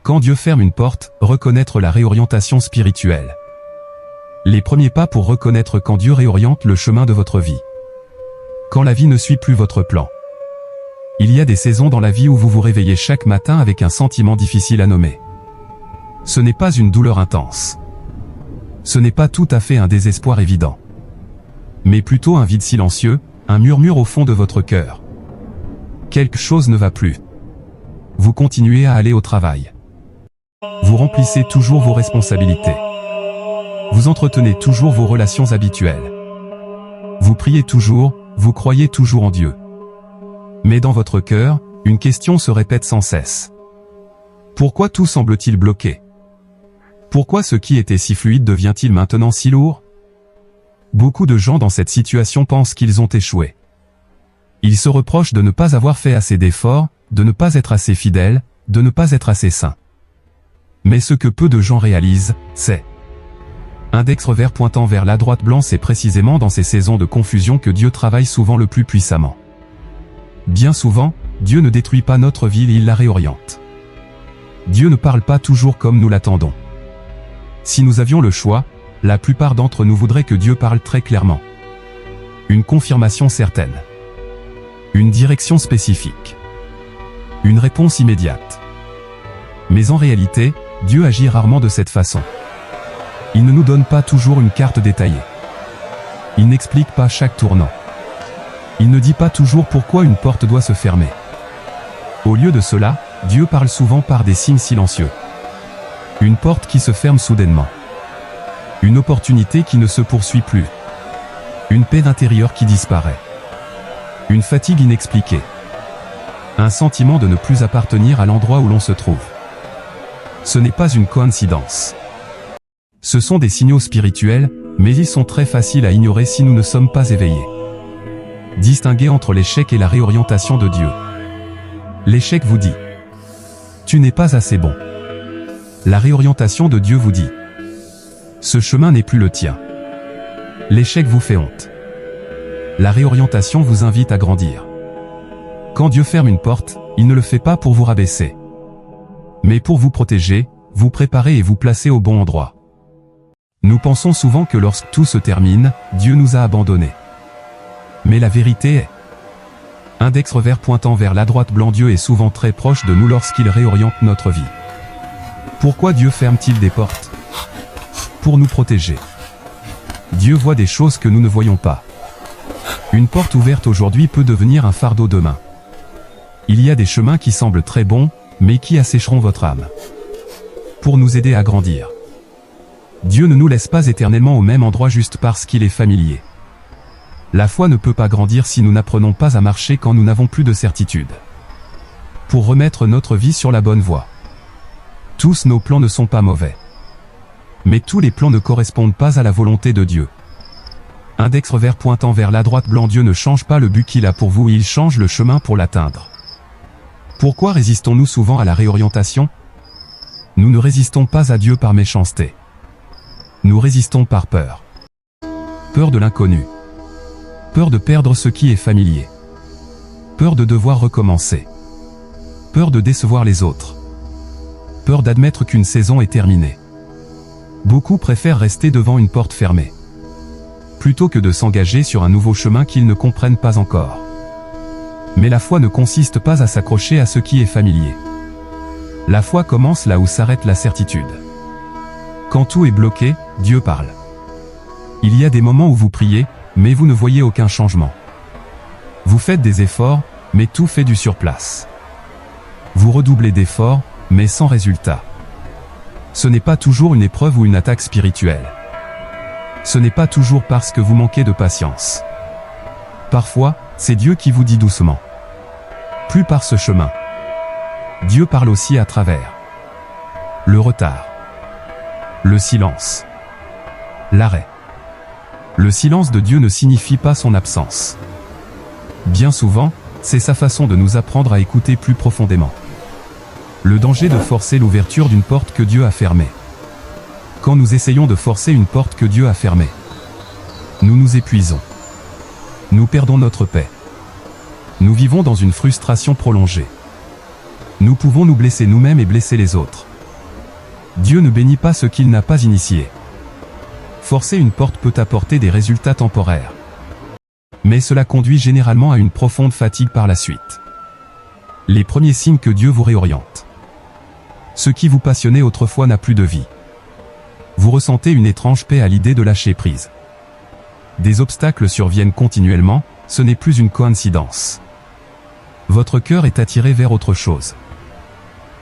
Quand Dieu ferme une porte, reconnaître la réorientation spirituelle. Les premiers pas pour reconnaître quand Dieu réoriente le chemin de votre vie. Quand la vie ne suit plus votre plan. Il y a des saisons dans la vie où vous vous réveillez chaque matin avec un sentiment difficile à nommer. Ce n'est pas une douleur intense. Ce n'est pas tout à fait un désespoir évident. Mais plutôt un vide silencieux, un murmure au fond de votre cœur. Quelque chose ne va plus. Vous continuez à aller au travail. Vous remplissez toujours vos responsabilités. Vous entretenez toujours vos relations habituelles. Vous priez toujours, vous croyez toujours en Dieu. Mais dans votre cœur, une question se répète sans cesse. Pourquoi tout semble-t-il bloqué? Pourquoi ce qui était si fluide devient-il maintenant si lourd? Beaucoup de gens dans cette situation pensent qu'ils ont échoué. Ils se reprochent de ne pas avoir fait assez d'efforts, de ne pas être assez fidèles, de ne pas être assez saints. Mais ce que peu de gens réalisent, c'est index revers pointant vers la droite blanc, c'est précisément dans ces saisons de confusion que Dieu travaille souvent le plus puissamment. Bien souvent, Dieu ne détruit pas notre vie, il la réoriente. Dieu ne parle pas toujours comme nous l'attendons. Si nous avions le choix, la plupart d'entre nous voudraient que Dieu parle très clairement. Une confirmation certaine. Une direction spécifique. Une réponse immédiate. Mais en réalité, Dieu agit rarement de cette façon. Il ne nous donne pas toujours une carte détaillée. Il n'explique pas chaque tournant. Il ne dit pas toujours pourquoi une porte doit se fermer. Au lieu de cela, Dieu parle souvent par des signes silencieux. Une porte qui se ferme soudainement. Une opportunité qui ne se poursuit plus. Une paix intérieure qui disparaît. Une fatigue inexpliquée. Un sentiment de ne plus appartenir à l'endroit où l'on se trouve. Ce n'est pas une coïncidence. Ce sont des signaux spirituels, mais ils sont très faciles à ignorer si nous ne sommes pas éveillés. Distinguez entre l'échec et la réorientation de Dieu. L'échec vous dit « Tu n'es pas assez bon ». La réorientation de Dieu vous dit « Ce chemin n'est plus le tien ». L'échec vous fait honte. La réorientation vous invite à grandir. Quand Dieu ferme une porte, il ne le fait pas pour vous rabaisser, mais pour vous protéger, vous préparer et vous placer au bon endroit. Nous pensons souvent que lorsque tout se termine, Dieu nous a abandonnés. Mais la vérité est index revers pointant vers la droite blanc, Dieu est souvent très proche de nous lorsqu'il réoriente notre vie. Pourquoi Dieu ferme-t-il des portes? Pour nous protéger. Dieu voit des choses que nous ne voyons pas. Une porte ouverte aujourd'hui peut devenir un fardeau demain. Il y a des chemins qui semblent très bons, mais qui assécheront votre âme. Pour nous aider à grandir. Dieu ne nous laisse pas éternellement au même endroit juste parce qu'il est familier. La foi ne peut pas grandir si nous n'apprenons pas à marcher quand nous n'avons plus de certitude. Pour remettre notre vie sur la bonne voie. Tous nos plans ne sont pas mauvais. Mais tous les plans ne correspondent pas à la volonté de Dieu. Index revers pointant vers la droite blanc, Dieu ne change pas le but qu'il a pour vous, il change le chemin pour l'atteindre. Pourquoi résistons-nous souvent à la réorientation? Nous ne résistons pas à Dieu par méchanceté. Nous résistons par peur. Peur de l'inconnu. Peur de perdre ce qui est familier. Peur de devoir recommencer. Peur de décevoir les autres. Peur d'admettre qu'une saison est terminée. Beaucoup préfèrent rester devant une porte fermée, plutôt que de s'engager sur un nouveau chemin qu'ils ne comprennent pas encore. Mais la foi ne consiste pas à s'accrocher à ce qui est familier. La foi commence là où s'arrête la certitude. Quand tout est bloqué, Dieu parle. Il y a des moments où vous priez, mais vous ne voyez aucun changement. Vous faites des efforts, mais tout fait du surplace. Vous redoublez d'efforts, mais sans résultat. Ce n'est pas toujours une épreuve ou une attaque spirituelle. Ce n'est pas toujours parce que vous manquez de patience. Parfois, c'est Dieu qui vous dit doucement. Plus par ce chemin. Dieu parle aussi à travers le retard, le silence, l'arrêt. Le silence de Dieu ne signifie pas son absence. Bien souvent, c'est sa façon de nous apprendre à écouter plus profondément. Le danger de forcer l'ouverture d'une porte que Dieu a fermée. Quand nous essayons de forcer une porte que Dieu a fermée, nous nous épuisons. Nous perdons notre paix. Nous vivons dans une frustration prolongée. Nous pouvons nous blesser nous-mêmes et blesser les autres. Dieu ne bénit pas ce qu'il n'a pas initié. Forcer une porte peut apporter des résultats temporaires. Mais cela conduit généralement à une profonde fatigue par la suite. Les premiers signes que Dieu vous réoriente. Ce qui vous passionnait autrefois n'a plus de vie. Vous ressentez une étrange paix à l'idée de lâcher prise. Des obstacles surviennent continuellement, ce n'est plus une coïncidence. Votre cœur est attiré vers autre chose.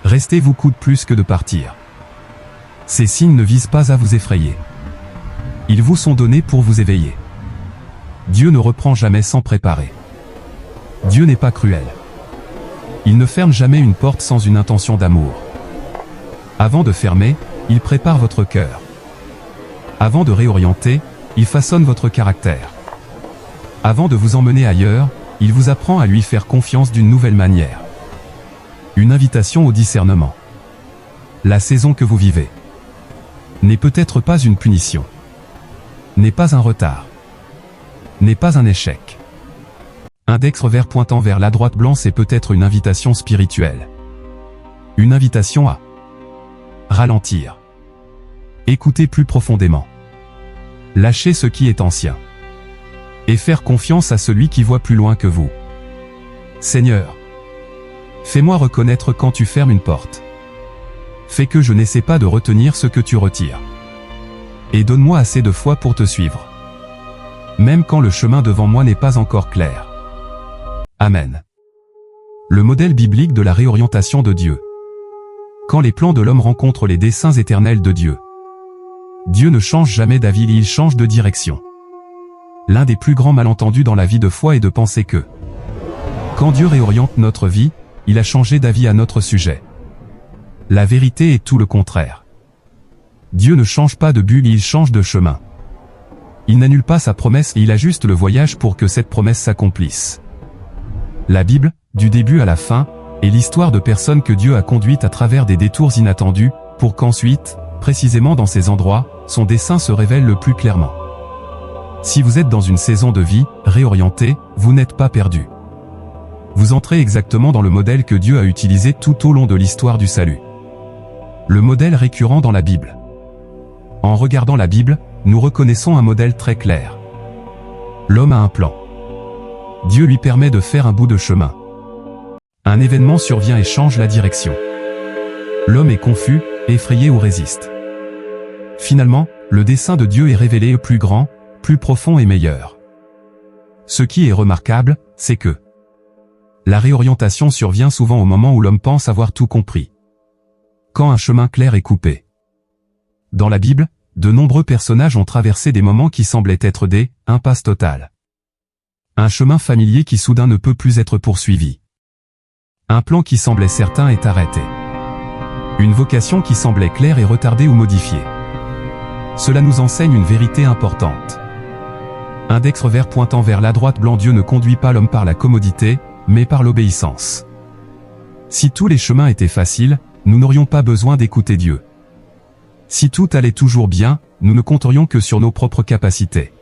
Rester vous coûte plus que de partir. Ces signes ne visent pas à vous effrayer. Ils vous sont donnés pour vous éveiller. Dieu ne reprend jamais sans préparer. Dieu n'est pas cruel. Il ne ferme jamais une porte sans une intention d'amour. Avant de fermer, il prépare votre cœur. Avant de réorienter, il façonne votre caractère. Avant de vous emmener ailleurs, il vous apprend à lui faire confiance d'une nouvelle manière. Une invitation au discernement. La saison que vous vivez n'est peut-être pas une punition, n'est pas un retard, n'est pas un échec. Index revers pointant vers la droite blanc, c'est peut-être une invitation spirituelle. Une invitation à ralentir. Écouter plus profondément. Lâcher ce qui est ancien. Et faire confiance à celui qui voit plus loin que vous. Seigneur, fais-moi reconnaître quand tu fermes une porte. Fais que je n'essaie pas de retenir ce que tu retires. Et donne-moi assez de foi pour te suivre. Même quand le chemin devant moi n'est pas encore clair. Amen. Le modèle biblique de la réorientation de Dieu. Quand les plans de l'homme rencontrent les desseins éternels de Dieu, Dieu ne change jamais d'avis, il change de direction. L'un des plus grands malentendus dans la vie de foi est de penser que, quand Dieu réoriente notre vie, il a changé d'avis à notre sujet. La vérité est tout le contraire. Dieu ne change pas de bulle, il change de chemin. Il n'annule pas sa promesse et il ajuste le voyage pour que cette promesse s'accomplisse. La Bible, du début à la fin, est l'histoire de personnes que Dieu a conduites à travers des détours inattendus, pour qu'ensuite, précisément dans ces endroits, son dessein se révèle le plus clairement. Si vous êtes dans une saison de vie réorientée, vous n'êtes pas perdu. Vous entrez exactement dans le modèle que Dieu a utilisé tout au long de l'histoire du salut. Le modèle récurrent dans la Bible. En regardant la Bible, nous reconnaissons un modèle très clair. L'homme a un plan. Dieu lui permet de faire un bout de chemin. Un événement survient et change la direction. L'homme est confus, effrayé ou résiste. Finalement, le dessein de Dieu est révélé plus grand, plus profond et meilleur. Ce qui est remarquable, c'est que la réorientation survient souvent au moment où l'homme pense avoir tout compris. Quand un chemin clair est coupé. Dans la Bible, de nombreux personnages ont traversé des moments qui semblaient être des impasses totales. Un chemin familier qui soudain ne peut plus être poursuivi. Un plan qui semblait certain est arrêté. Une vocation qui semblait claire est retardée ou modifiée. Cela nous enseigne une vérité importante. Index revers pointant vers la droite blanc, Dieu ne conduit pas l'homme par la commodité, mais par l'obéissance. Si tous les chemins étaient faciles, nous n'aurions pas besoin d'écouter Dieu. Si tout allait toujours bien, nous ne compterions que sur nos propres capacités.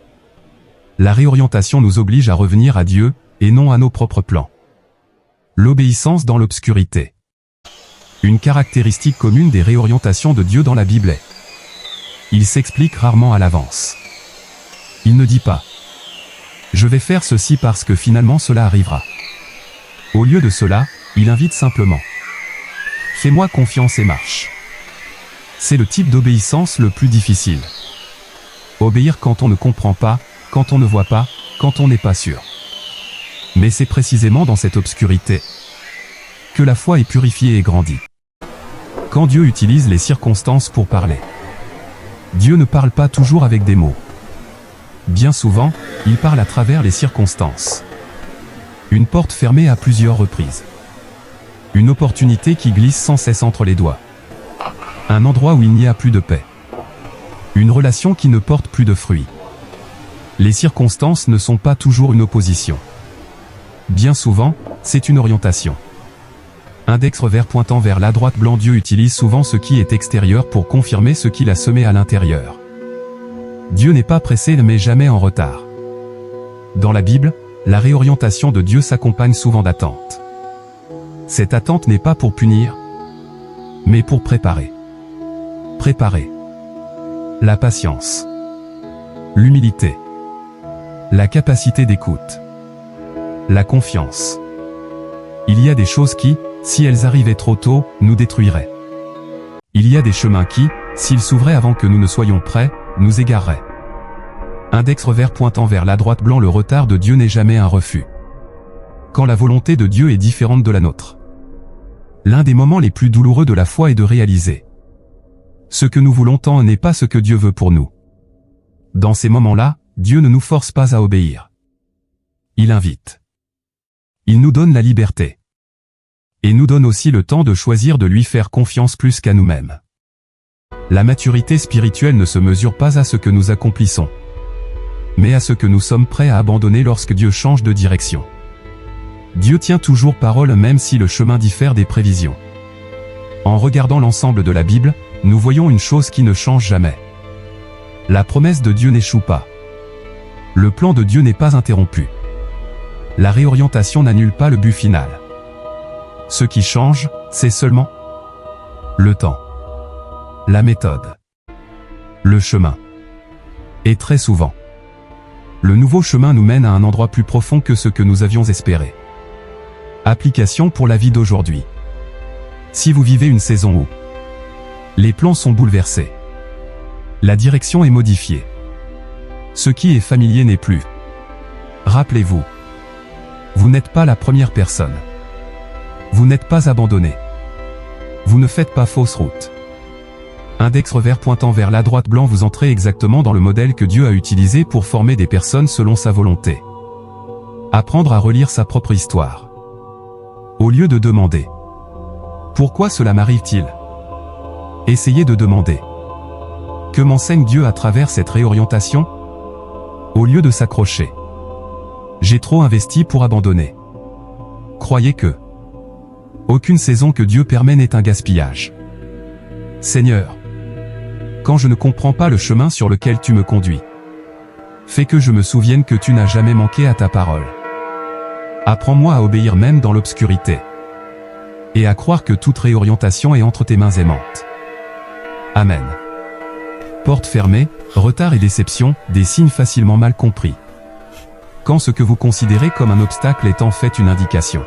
La réorientation nous oblige à revenir à Dieu, et non à nos propres plans. L'obéissance dans l'obscurité. Une caractéristique commune des réorientations de Dieu dans la Bible est: il s'explique rarement à l'avance. Il ne dit pas « Je vais faire ceci parce que finalement cela arrivera ». Au lieu de cela, il invite simplement « Fais-moi confiance et marche ». C'est le type d'obéissance le plus difficile. Obéir quand on ne comprend pas, quand on ne voit pas, quand on n'est pas sûr. Mais c'est précisément dans cette obscurité que la foi est purifiée et grandit. Quand Dieu utilise les circonstances pour parler, Dieu ne parle pas toujours avec des mots. Bien souvent, il parle à travers les circonstances. Une porte fermée à plusieurs reprises. Une opportunité qui glisse sans cesse entre les doigts. Un endroit où il n'y a plus de paix. Une relation qui ne porte plus de fruits. Les circonstances ne sont pas toujours une opposition. Bien souvent, c'est une orientation. Index revers pointant vers la droite blanc, Dieu utilise souvent ce qui est extérieur pour confirmer ce qu'il a semé à l'intérieur. Dieu n'est pas pressé mais jamais en retard. Dans la Bible, la réorientation de Dieu s'accompagne souvent d'attente. Cette attente n'est pas pour punir, mais pour préparer. préparer. La patience. L'humilité. La capacité d'écoute. La confiance. Il y a des choses qui, si elles arrivaient trop tôt, nous détruiraient. Il y a des chemins qui, s'ils s'ouvraient avant que nous ne soyons prêts, nous égareraient. Index revers pointant vers la droite blanc. Le retard de Dieu n'est jamais un refus. Quand la volonté de Dieu est différente de la nôtre. L'un des moments les plus douloureux de la foi est de réaliser. Ce que nous voulons tant n'est pas ce que Dieu veut pour nous. Dans ces moments-là, Dieu ne nous force pas à obéir. Il invite. Il nous donne la liberté. Et nous donne aussi le temps de choisir de lui faire confiance plus qu'à nous-mêmes. La maturité spirituelle ne se mesure pas à ce que nous accomplissons, mais à ce que nous sommes prêts à abandonner lorsque Dieu change de direction. Dieu tient toujours parole même si le chemin diffère des prévisions. En regardant l'ensemble de la Bible, nous voyons une chose qui ne change jamais. La promesse de Dieu n'échoue pas. Le plan de Dieu n'est pas interrompu. La réorientation n'annule pas le but final. Ce qui change, c'est seulement le temps, la méthode, le chemin. Et très souvent, le nouveau chemin nous mène à un endroit plus profond que ce que nous avions espéré. Application pour la vie d'aujourd'hui. Si vous vivez une saison où les plans sont bouleversés, la direction est modifiée, ce qui est familier n'est plus. Rappelez-vous, vous n'êtes pas la première personne. Vous n'êtes pas abandonné. Vous ne faites pas fausse route. Index revers pointant vers la droite blanc. Vous entrez exactement dans le modèle que Dieu a utilisé pour former des personnes selon sa volonté. Apprendre à relire sa propre histoire. Au lieu de demander « Pourquoi cela m'arrive-t-il » essayez de demander « Que m'enseigne Dieu à travers cette réorientation ?» Au lieu de s'accrocher « J'ai trop investi pour abandonner ». Croyez que aucune saison que Dieu permet n'est un gaspillage. Seigneur, quand je ne comprends pas le chemin sur lequel tu me conduis, fais que je me souvienne que tu n'as jamais manqué à ta parole. Apprends-moi à obéir même dans l'obscurité. Et à croire que toute réorientation est entre tes mains aimantes. Amen. Porte fermée, retard et déception, des signes facilement mal compris. Quand ce que vous considérez comme un obstacle est en fait une indication.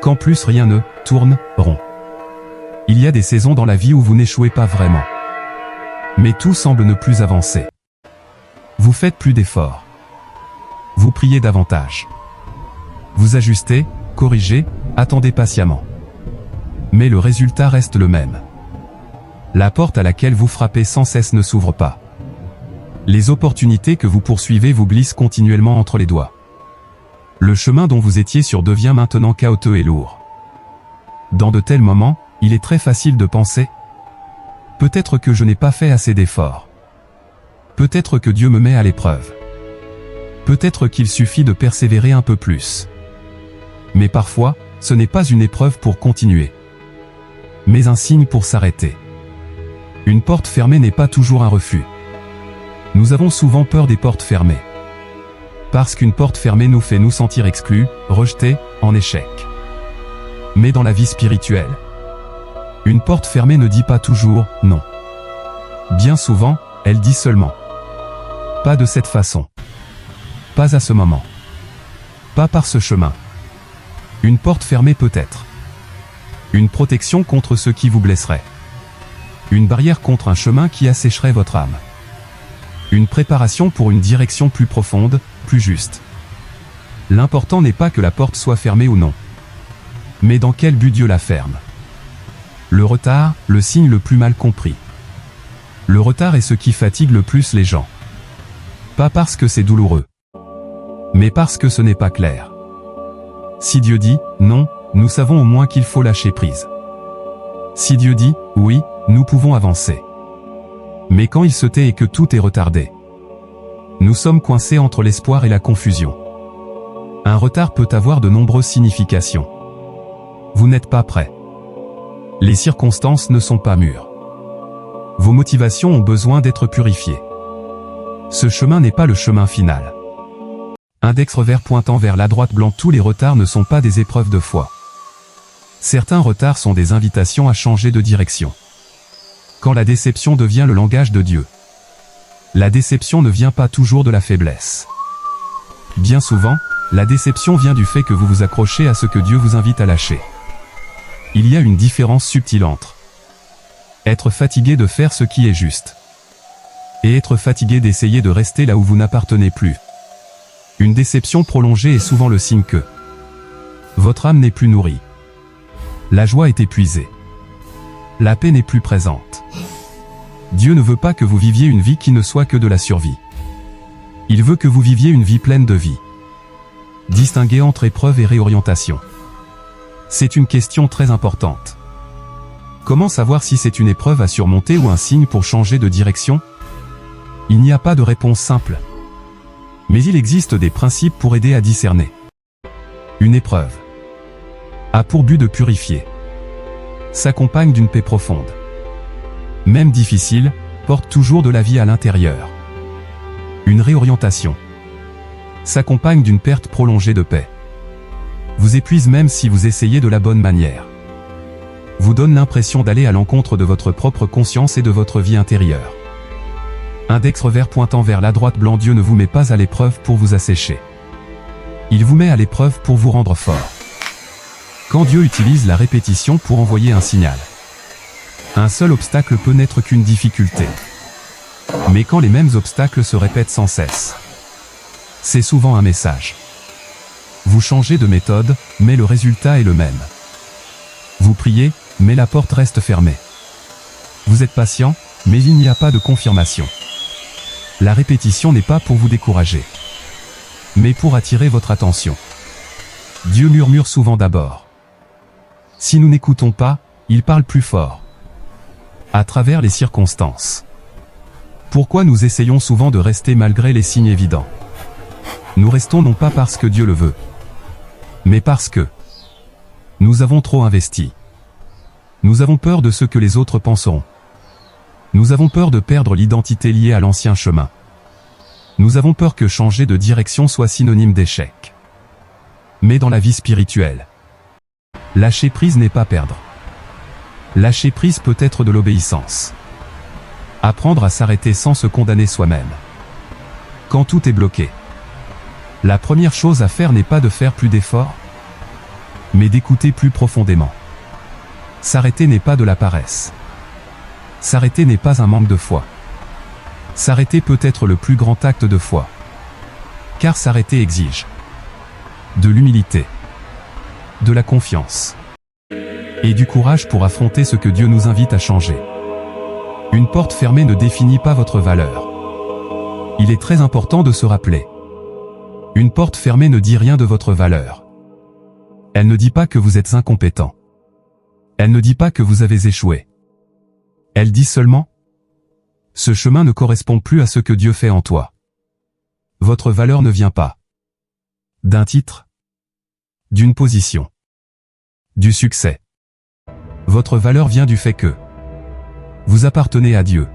Qu'en plus rien ne tourne rond. Il y a des saisons dans la vie où vous n'échouez pas vraiment. Mais tout semble ne plus avancer. Vous faites plus d'efforts. Vous priez davantage. Vous ajustez, corrigez, attendez patiemment. Mais le résultat reste le même. La porte à laquelle vous frappez sans cesse ne s'ouvre pas. Les opportunités que vous poursuivez vous glissent continuellement entre les doigts. Le chemin dont vous étiez sûr devient maintenant chaotique et lourd. Dans de tels moments, il est très facile de penser « Peut-être que je n'ai pas fait assez d'efforts. Peut-être que Dieu me met à l'épreuve. Peut-être qu'il suffit de persévérer un peu plus. » Mais parfois, ce n'est pas une épreuve pour continuer, mais un signe pour s'arrêter. Une porte fermée n'est pas toujours un refus. Nous avons souvent peur des portes fermées. Parce qu'une porte fermée nous fait nous sentir exclus, rejetés, en échec. Mais dans la vie spirituelle, une porte fermée ne dit pas toujours « non ». Bien souvent, elle dit seulement « pas de cette façon ». Pas à ce moment. Pas par ce chemin. Une porte fermée peut être une protection contre ce qui vous blesserait. Une barrière contre un chemin qui assécherait votre âme. Une préparation pour une direction plus profonde, plus juste. L'important n'est pas que la porte soit fermée ou non, mais dans quel but Dieu la ferme. Le retard, le signe le plus mal compris. Le retard est ce qui fatigue le plus les gens. Pas parce que c'est douloureux, mais parce que ce n'est pas clair. Si Dieu dit « non », nous savons au moins qu'il faut lâcher prise. Si Dieu dit « oui », nous pouvons avancer. Mais quand il se tait et que tout est retardé, nous sommes coincés entre l'espoir et la confusion. Un retard peut avoir de nombreuses significations. Vous n'êtes pas prêt. Les circonstances ne sont pas mûres. Vos motivations ont besoin d'être purifiées. Ce chemin n'est pas le chemin final. Index revers pointant vers la droite blanc. Tous les retards ne sont pas des épreuves de foi. Certains retards sont des invitations à changer de direction. Quand la déception devient le langage de Dieu. La déception ne vient pas toujours de la faiblesse. Bien souvent, la déception vient du fait que vous vous accrochez à ce que Dieu vous invite à lâcher. Il y a une différence subtile entre être fatigué de faire ce qui est juste et être fatigué d'essayer de rester là où vous n'appartenez plus. Une déception prolongée est souvent le signe que votre âme n'est plus nourrie. La joie est épuisée. La paix n'est plus présente. Dieu ne veut pas que vous viviez une vie qui ne soit que de la survie. Il veut que vous viviez une vie pleine de vie. Distinguer entre épreuve et réorientation. C'est une question très importante. Comment savoir si c'est une épreuve à surmonter ou un signe pour changer de direction? Il n'y a pas de réponse simple. Mais il existe des principes pour aider à discerner. Une épreuve a pour but de purifier. S'accompagne d'une paix profonde. Même difficile, porte toujours de la vie à l'intérieur. Une réorientation s'accompagne d'une perte prolongée de paix. Vous épuise même si vous essayez de la bonne manière. Vous donne l'impression d'aller à l'encontre de votre propre conscience et de votre vie intérieure. Index revers pointant vers la droite blanc. Dieu ne vous met pas à l'épreuve pour vous assécher. Il vous met à l'épreuve pour vous rendre fort. Quand Dieu utilise la répétition pour envoyer un signal, un seul obstacle peut n'être qu'une difficulté. Mais quand les mêmes obstacles se répètent sans cesse, c'est souvent un message. Vous changez de méthode, mais le résultat est le même. Vous priez, mais la porte reste fermée. Vous êtes patient, mais il n'y a pas de confirmation. La répétition n'est pas pour vous décourager, mais pour attirer votre attention. Dieu murmure souvent d'abord. Si nous n'écoutons pas, il parle plus fort. À travers les circonstances. Pourquoi nous essayons souvent de rester malgré les signes évidents? Nous restons non pas parce que Dieu le veut, mais parce que nous avons trop investi. Nous avons peur de ce que les autres penseront. Nous avons peur de perdre l'identité liée à l'ancien chemin. Nous avons peur que changer de direction soit synonyme d'échec. Mais dans la vie spirituelle, lâcher prise n'est pas perdre. Lâcher prise peut être de l'obéissance. Apprendre à s'arrêter sans se condamner soi-même. Quand tout est bloqué, la première chose à faire n'est pas de faire plus d'efforts, mais d'écouter plus profondément. S'arrêter n'est pas de la paresse. S'arrêter n'est pas un manque de foi. S'arrêter peut être le plus grand acte de foi. Car s'arrêter exige de l'humilité, de la confiance et du courage pour affronter ce que Dieu nous invite à changer. Une porte fermée ne définit pas votre valeur. Il est très important de se rappeler. Une porte fermée ne dit rien de votre valeur. Elle ne dit pas que vous êtes incompétent. Elle ne dit pas que vous avez échoué. Elle dit seulement: ce chemin ne correspond plus à ce que Dieu fait en toi. Votre valeur ne vient pas d'un titre, d'une position, du succès. Votre valeur vient du fait que vous appartenez à Dieu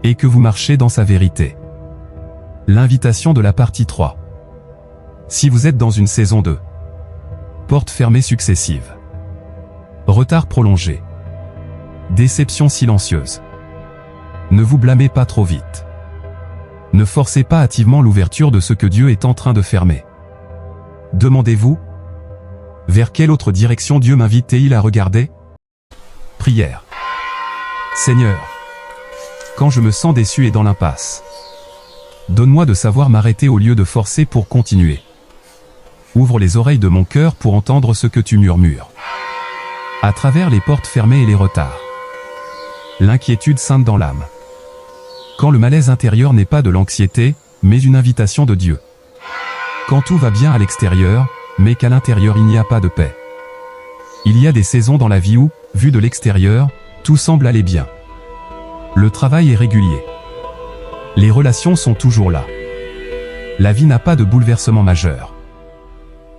et que vous marchez dans sa vérité. L'invitation de la partie 3. Si vous êtes dans une saison de portes fermées successives, retard prolongé, déception silencieuse, ne vous blâmez pas trop vite. Ne forcez pas hâtivement l'ouverture de ce que Dieu est en train de fermer. Demandez-vous: vers quelle autre direction Dieu m'invite-t-il à regarder? Prière. Seigneur, quand je me sens déçu et dans l'impasse, donne-moi de savoir m'arrêter au lieu de forcer pour continuer. Ouvre les oreilles de mon cœur pour entendre ce que tu murmures. À travers les portes fermées et les retards. L'inquiétude ceinte dans l'âme. Quand le malaise intérieur n'est pas de l'anxiété, mais une invitation de Dieu. Quand tout va bien à l'extérieur, mais qu'à l'intérieur il n'y a pas de paix. Il y a des saisons dans la vie où, vu de l'extérieur, tout semble aller bien. Le travail est régulier. Les relations sont toujours là. La vie n'a pas de bouleversement majeur.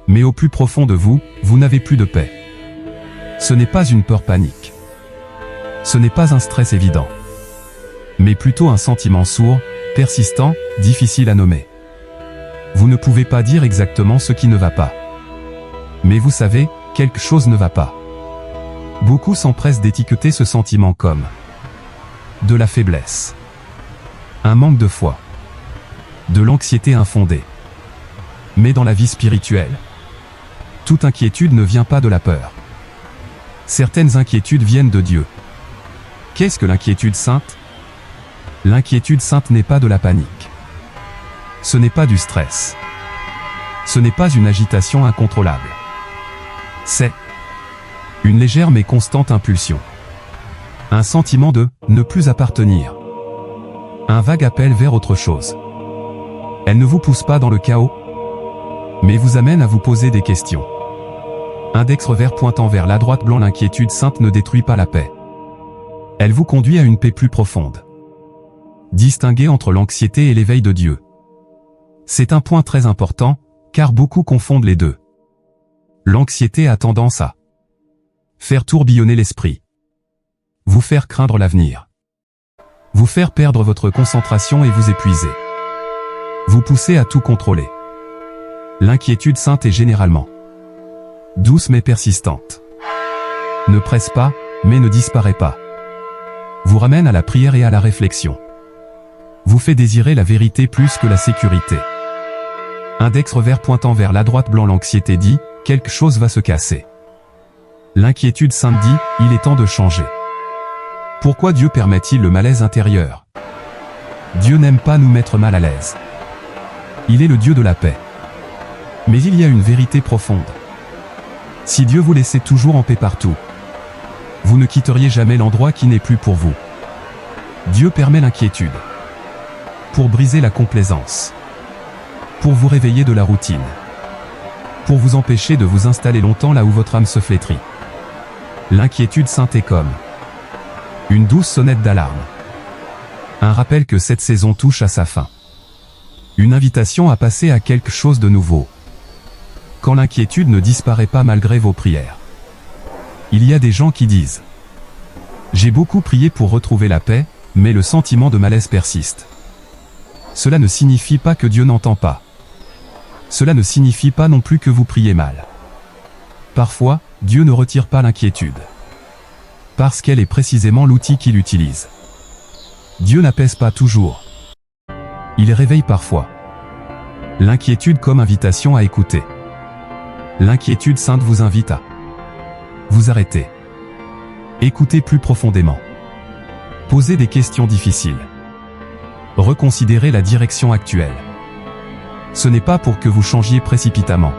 Mais au plus profond de vous, vous n'avez plus de paix. Ce n'est pas une peur panique. Ce n'est pas un stress évident. Mais plutôt un sentiment sourd, persistant, difficile à nommer. Vous ne pouvez pas dire exactement ce qui ne va pas. Mais vous savez, quelque chose ne va pas. Beaucoup s'empressent d'étiqueter ce sentiment comme de la faiblesse, un manque de foi, de l'anxiété infondée. Mais dans la vie spirituelle, toute inquiétude ne vient pas de la peur. Certaines inquiétudes viennent de Dieu. Qu'est-ce que l'inquiétude sainte? L'inquiétude sainte n'est pas de la panique. Ce n'est pas du stress. Ce n'est pas une agitation incontrôlable. C'est une légère mais constante impulsion. Un sentiment de ne plus appartenir. Un vague appel vers autre chose. Elle ne vous pousse pas dans le chaos, mais vous amène à vous poser des questions. Index revers pointant vers la droite blanc. L'inquiétude sainte ne détruit pas la paix. Elle vous conduit à une paix plus profonde. Distinguez entre l'anxiété et l'éveil de Dieu. C'est un point très important, car beaucoup confondent les deux. L'anxiété a tendance à faire tourbillonner l'esprit, vous faire craindre l'avenir, vous faire perdre votre concentration et vous épuiser, vous pousser à tout contrôler. L'inquiétude sainte est généralement douce mais persistante. Ne presse pas, mais ne disparaît pas. Vous ramène à la prière et à la réflexion. Vous fait désirer la vérité plus que la sécurité. Index revers pointant vers la droite blanc. L'anxiété dit, quelque chose va se casser. L'inquiétude sainte dit, il est temps de changer. Pourquoi Dieu permet-il le malaise intérieur? Dieu n'aime pas nous mettre mal à l'aise. Il est le Dieu de la paix. Mais il y a une vérité profonde. Si Dieu vous laissait toujours en paix partout, vous ne quitteriez jamais l'endroit qui n'est plus pour vous. Dieu permet l'inquiétude pour briser la complaisance, pour vous réveiller de la routine, pour vous empêcher de vous installer longtemps là où votre âme se flétrit. L'inquiétude sainte est comme une douce sonnette d'alarme. Un rappel que cette saison touche à sa fin. Une invitation à passer à quelque chose de nouveau. Quand l'inquiétude ne disparaît pas malgré vos prières. Il y a des gens qui disent « J'ai beaucoup prié pour retrouver la paix, mais le sentiment de malaise persiste. » Cela ne signifie pas que Dieu n'entend pas. Cela ne signifie pas non plus que vous priez mal. Parfois, Dieu ne retire pas l'inquiétude. Parce qu'elle est précisément l'outil qu'il utilise. Dieu n'apaise pas toujours. Il réveille parfois. L'inquiétude comme invitation à écouter. L'inquiétude sainte vous invite à vous arrêter. Écoutez plus profondément. Posez des questions difficiles. Reconsidérez la direction actuelle. Ce n'est pas pour que vous changiez précipitamment,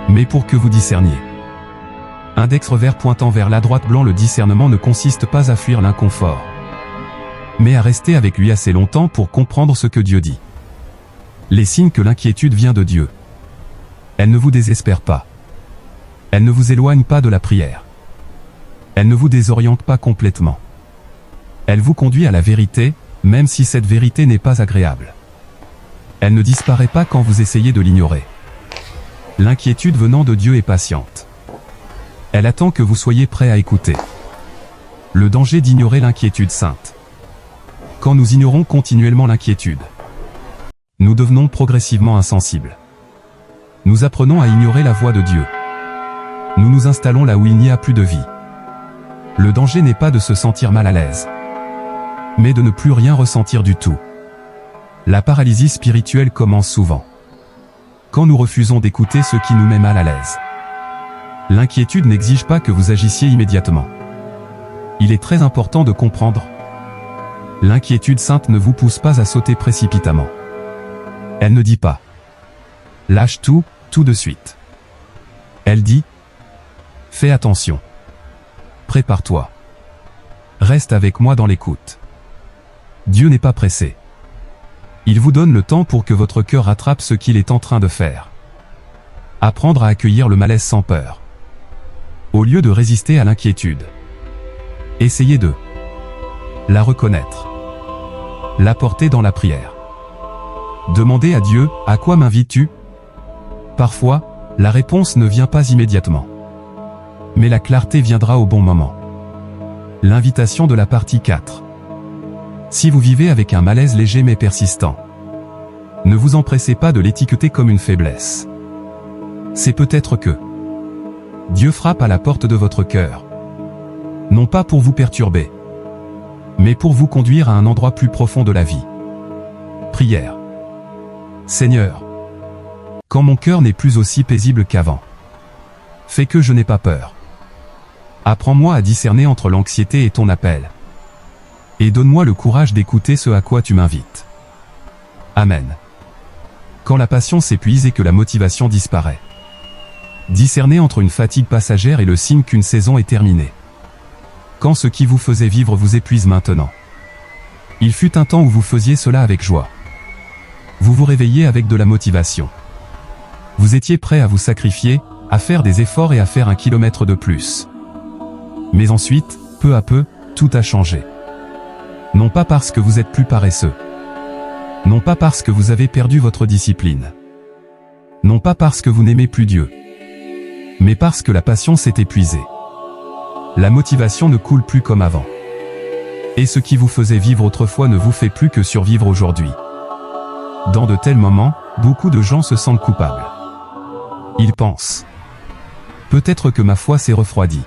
mais pour que vous discerniez. Index revers pointant vers la droite blanc. Le discernement ne consiste pas à fuir l'inconfort, mais à rester avec lui assez longtemps pour comprendre ce que Dieu dit. Les signes que l'inquiétude vient de Dieu. Elle ne vous désespère pas. Elle ne vous éloigne pas de la prière. Elle ne vous désoriente pas complètement. Elle vous conduit à la vérité, même si cette vérité n'est pas agréable. Elle ne disparaît pas quand vous essayez de l'ignorer. L'inquiétude venant de Dieu est patiente. Elle attend que vous soyez prêt à écouter. Le danger d'ignorer l'inquiétude sainte. Quand nous ignorons continuellement l'inquiétude, nous devenons progressivement insensibles. Nous apprenons à ignorer la voix de Dieu. Nous nous installons là où il n'y a plus de vie. Le danger n'est pas de se sentir mal à l'aise, mais de ne plus rien ressentir du tout. La paralysie spirituelle commence souvent quand nous refusons d'écouter ce qui nous met mal à l'aise. L'inquiétude n'exige pas que vous agissiez immédiatement. Il est très important de comprendre. L'inquiétude sainte ne vous pousse pas à sauter précipitamment. Elle ne dit pas « Lâche tout, tout de suite ». Elle dit « Fais attention. Prépare-toi. Reste avec moi dans l'écoute. » Dieu n'est pas pressé. Il vous donne le temps pour que votre cœur rattrape ce qu'il est en train de faire. Apprendre à accueillir le malaise sans peur. Au lieu de résister à l'inquiétude. Essayez de la reconnaître. La porter dans la prière. Demandez à Dieu, à quoi m'invites-tu? Parfois, la réponse ne vient pas immédiatement. Mais la clarté viendra au bon moment. L'invitation de la partie 4. Si vous vivez avec un malaise léger mais persistant, ne vous empressez pas de l'étiqueter comme une faiblesse. C'est peut-être que Dieu frappe à la porte de votre cœur. Non pas pour vous perturber, mais pour vous conduire à un endroit plus profond de la vie. Prière. Seigneur, quand mon cœur n'est plus aussi paisible qu'avant, fais que je n'ai pas peur. Apprends-moi à discerner entre l'anxiété et ton appel. Et donne-moi le courage d'écouter ce à quoi tu m'invites. Amen. Quand la passion s'épuise et que la motivation disparaît. Discerner entre une fatigue passagère et le signe qu'une saison est terminée. Quand ce qui vous faisait vivre vous épuise maintenant. Il fut un temps où vous faisiez cela avec joie. Vous vous réveillez avec de la motivation. Vous étiez prêt à vous sacrifier, à faire des efforts et à faire 1 kilomètre de plus. Mais ensuite, peu à peu, tout a changé. Non pas parce que vous êtes plus paresseux. Non pas parce que vous avez perdu votre discipline. Non pas parce que vous n'aimez plus Dieu. Mais parce que la passion s'est épuisée. La motivation ne coule plus comme avant. Et ce qui vous faisait vivre autrefois ne vous fait plus que survivre aujourd'hui. Dans de tels moments, beaucoup de gens se sentent coupables. Ils pensent. Peut-être que ma foi s'est refroidie.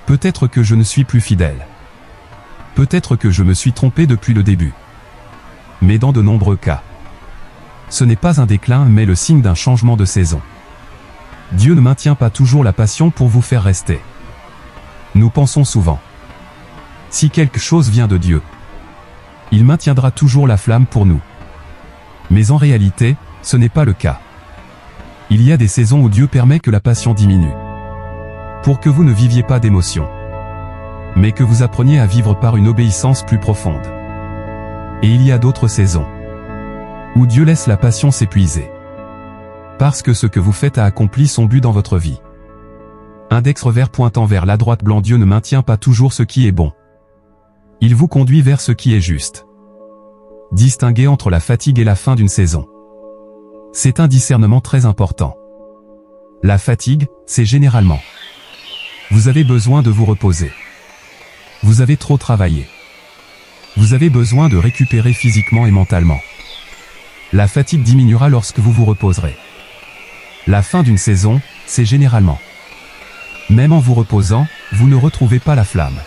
Peut-être que je ne suis plus fidèle. Peut-être que je me suis trompé depuis le début. Mais dans de nombreux cas, ce n'est pas un déclin mais le signe d'un changement de saison. Dieu ne maintient pas toujours la passion pour vous faire rester. Nous pensons souvent. Si quelque chose vient de Dieu, il maintiendra toujours la flamme pour nous. Mais en réalité, ce n'est pas le cas. Il y a des saisons où Dieu permet que la passion diminue. Pour que vous ne viviez pas d'émotion. Mais que vous appreniez à vivre par une obéissance plus profonde. Et il y a d'autres saisons où Dieu laisse la passion s'épuiser. Parce que ce que vous faites a accompli son but dans votre vie. Index revers pointant vers la droite blanc. Dieu ne maintient pas toujours ce qui est bon. Il vous conduit vers ce qui est juste. Distinguer entre la fatigue et la fin d'une saison. C'est un discernement très important. La fatigue, c'est généralement. Vous avez besoin de vous reposer. Vous avez trop travaillé. Vous avez besoin de récupérer physiquement et mentalement. La fatigue diminuera lorsque vous vous reposerez. La fin d'une saison, c'est généralement. Même en vous reposant, vous ne retrouvez pas la flamme.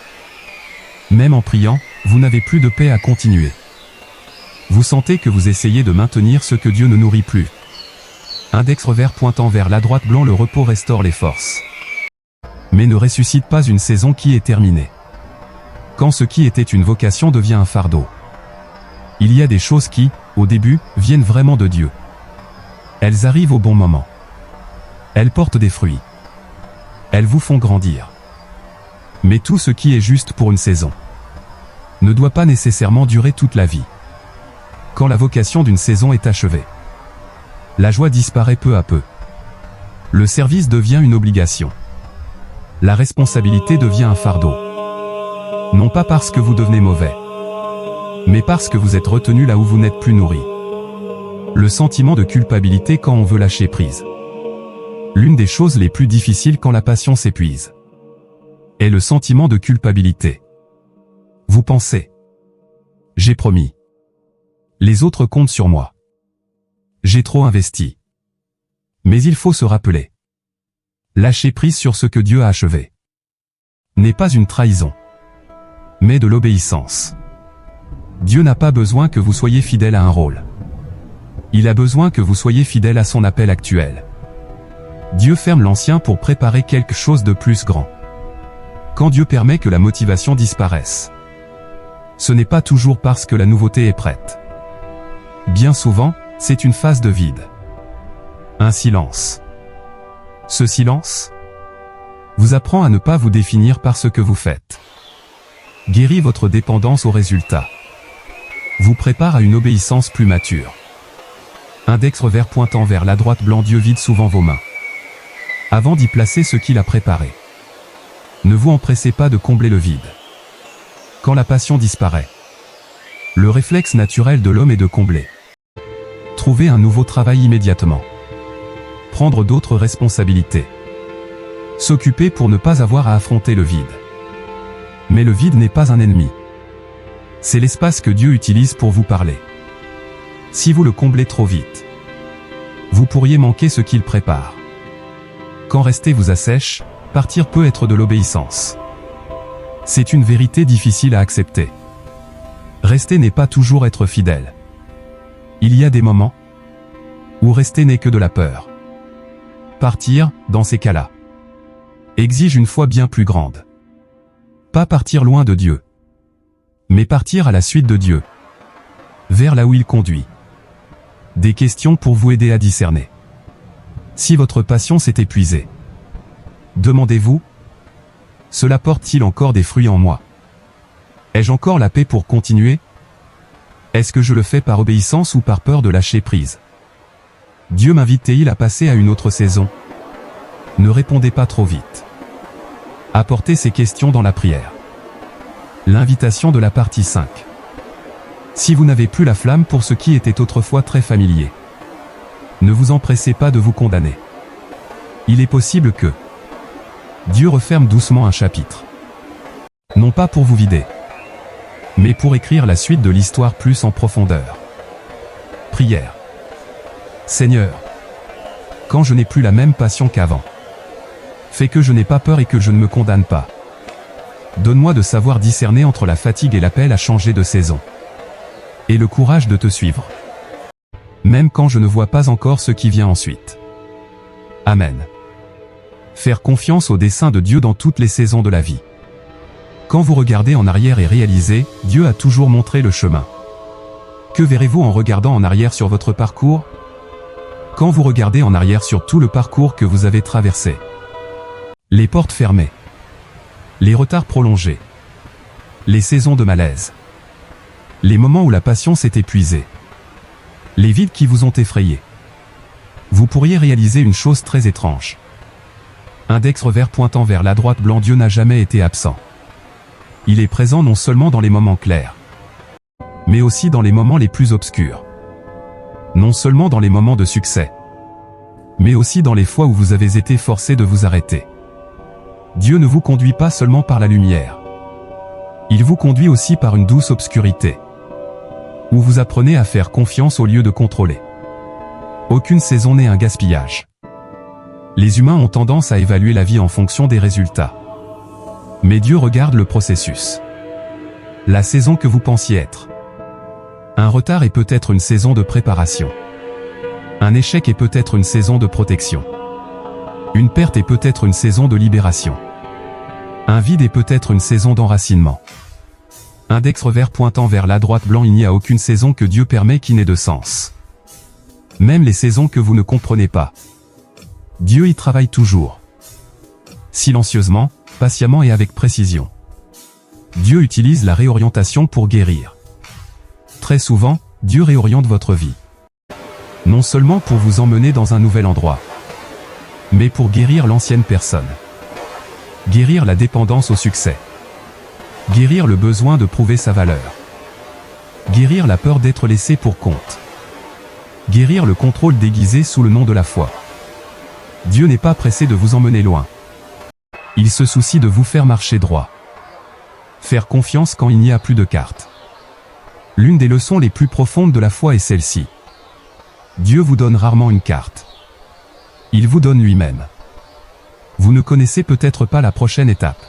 Même en priant, vous n'avez plus de paix à continuer. Vous sentez que vous essayez de maintenir ce que Dieu ne nourrit plus. Index revers pointant vers la droite blanc. Le repos restaure les forces. Mais ne ressuscite pas une saison qui est terminée. Quand ce qui était une vocation devient un fardeau. Il y a des choses qui, au début, viennent vraiment de Dieu. Elles arrivent au bon moment. Elles portent des fruits. Elles vous font grandir. Mais tout ce qui est juste pour une saison ne doit pas nécessairement durer toute la vie. Quand la vocation d'une saison est achevée, la joie disparaît peu à peu. Le service devient une obligation. La responsabilité devient un fardeau. Non pas parce que vous devenez mauvais, mais parce que vous êtes retenu là où vous n'êtes plus nourri. Le sentiment de culpabilité quand on veut lâcher prise. L'une des choses les plus difficiles quand la passion s'épuise est le sentiment de culpabilité. Vous pensez. J'ai promis. Les autres comptent sur moi. J'ai trop investi. Mais il faut se rappeler. Lâcher prise sur ce que Dieu a achevé n'est pas une trahison, mais de l'obéissance. Dieu n'a pas besoin que vous soyez fidèle à un rôle. Il a besoin que vous soyez fidèle à son appel actuel. Dieu ferme l'ancien pour préparer quelque chose de plus grand. Quand Dieu permet que la motivation disparaisse, ce n'est pas toujours parce que la nouveauté est prête. Bien souvent, c'est une phase de vide. Un silence. Ce silence vous apprend à ne pas vous définir par ce que vous faites. Guérit votre dépendance aux résultats. Vous prépare à une obéissance plus mature. Index revers pointant vers la droite blanc. Dieu vide souvent vos mains avant d'y placer ce qu'il a préparé. Ne vous empressez pas de combler le vide. Quand la passion disparaît, le réflexe naturel de l'homme est de combler. Trouver un nouveau travail immédiatement. Prendre d'autres responsabilités. S'occuper pour ne pas avoir à affronter le vide. Mais le vide n'est pas un ennemi. C'est l'espace que Dieu utilise pour vous parler. Si vous le comblez trop vite, vous pourriez manquer ce qu'il prépare. Quand rester vous assèche, partir peut être de l'obéissance. C'est une vérité difficile à accepter. Rester n'est pas toujours être fidèle. Il y a des moments où rester n'est que de la peur. Partir, dans ces cas-là, exige une foi bien plus grande. Pas partir loin de Dieu, mais partir à la suite de Dieu, vers là où il conduit. Des questions pour vous aider à discerner. Si votre passion s'est épuisée, demandez-vous, cela porte-t-il encore des fruits en moi? Ai-je encore la paix pour continuer? Est-ce que je le fais par obéissance ou par peur de lâcher prise? Dieu m'invite-t-il à passer à une autre saison? Ne répondez pas trop vite. Apportez ces questions dans la prière. L'invitation de la partie 5. Si vous n'avez plus la flamme pour ce qui était autrefois très familier, ne vous empressez pas de vous condamner. Il est possible que Dieu referme doucement un chapitre. Non pas pour vous vider, mais pour écrire la suite de l'histoire plus en profondeur. Prière. Seigneur, quand je n'ai plus la même passion qu'avant, fais que je n'ai pas peur et que je ne me condamne pas. Donne-moi de savoir discerner entre la fatigue et l'appel à changer de saison. Et le courage de te suivre. Même quand je ne vois pas encore ce qui vient ensuite. Amen. Faire confiance au dessein de Dieu dans toutes les saisons de la vie. Quand vous regardez en arrière et réalisez, Dieu a toujours montré le chemin. Que verrez-vous en regardant en arrière sur votre parcours? Quand vous regardez en arrière sur tout le parcours que vous avez traversé. Les portes fermées. Les retards prolongés. Les saisons de malaise. Les moments où la passion s'est épuisée. Les vides qui vous ont effrayé. Vous pourriez réaliser une chose très étrange. Index revers pointant vers la droite blanc. Dieu n'a jamais été absent. Il est présent non seulement dans les moments clairs, mais aussi dans les moments les plus obscurs. Non seulement dans les moments de succès, mais aussi dans les fois où vous avez été forcé de vous arrêter. Dieu ne vous conduit pas seulement par la lumière. Il vous conduit aussi par une douce obscurité, où vous apprenez à faire confiance au lieu de contrôler. Aucune saison n'est un gaspillage. Les humains ont tendance à évaluer la vie en fonction des résultats. Mais Dieu regarde le processus. La saison que vous pensiez être. Un retard est peut-être une saison de préparation. Un échec est peut-être une saison de protection. Une perte est peut-être une saison de libération. Un vide est peut-être une saison d'enracinement. Index revers pointant vers la droite blanc. Il n'y a aucune saison que Dieu permet qui n'ait de sens. Même les saisons que vous ne comprenez pas. Dieu y travaille toujours. Silencieusement, patiemment et avec précision. Dieu utilise la réorientation pour guérir. Très souvent, Dieu réoriente votre vie. Non seulement pour vous emmener dans un nouvel endroit, mais pour guérir l'ancienne personne. Guérir la dépendance au succès. Guérir le besoin de prouver sa valeur. Guérir la peur d'être laissé pour compte. Guérir le contrôle déguisé sous le nom de la foi. Dieu n'est pas pressé de vous emmener loin. Il se soucie de vous faire marcher droit. Faire confiance quand il n'y a plus de cartes. L'une des leçons les plus profondes de la foi est celle-ci. Dieu vous donne rarement une carte. Il vous donne lui-même. Vous ne connaissez peut-être pas la prochaine étape.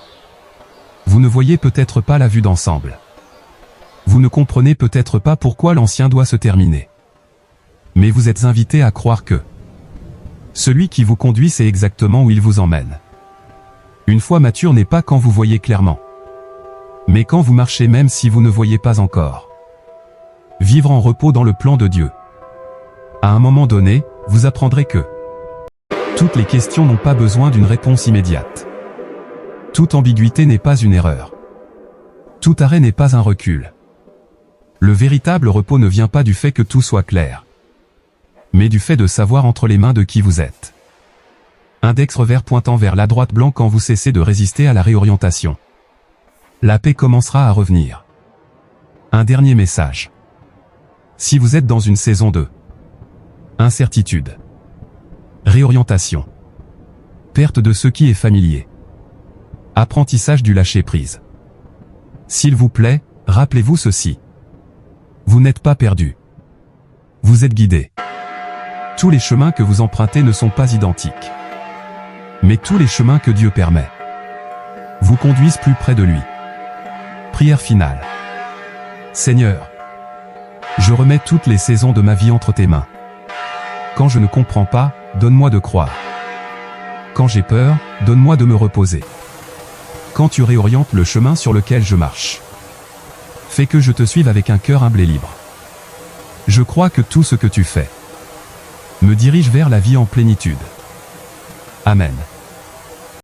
Vous ne voyez peut-être pas la vue d'ensemble. Vous ne comprenez peut-être pas pourquoi l'ancien doit se terminer. Mais vous êtes invité à croire que celui qui vous conduit sait exactement où il vous emmène. Une foi mature n'est pas quand vous voyez clairement, mais quand vous marchez même si vous ne voyez pas encore. Vivre en repos dans le plan de Dieu. À un moment donné, vous apprendrez que toutes les questions n'ont pas besoin d'une réponse immédiate. Toute ambiguïté n'est pas une erreur. Tout arrêt n'est pas un recul. Le véritable repos ne vient pas du fait que tout soit clair, mais du fait de savoir entre les mains de qui vous êtes. Index revers pointant vers la droite blanc. Quand vous cessez de résister à la réorientation, la paix commencera à revenir. Un dernier message. Si vous êtes dans une saison de incertitude, réorientation, perte de ce qui est familier, apprentissage du lâcher-prise, s'il vous plaît, rappelez-vous ceci. Vous n'êtes pas perdu. Vous êtes guidé. Tous les chemins que vous empruntez ne sont pas identiques, mais tous les chemins que Dieu permet vous conduisent plus près de lui. Prière finale. Seigneur, je remets toutes les saisons de ma vie entre tes mains. Quand je ne comprends pas, donne-moi de croire. Quand j'ai peur, donne-moi de me reposer. Quand tu réorientes le chemin sur lequel je marche, fais que je te suive avec un cœur humble et libre. Je crois que tout ce que tu fais me dirige vers la vie en plénitude. Amen.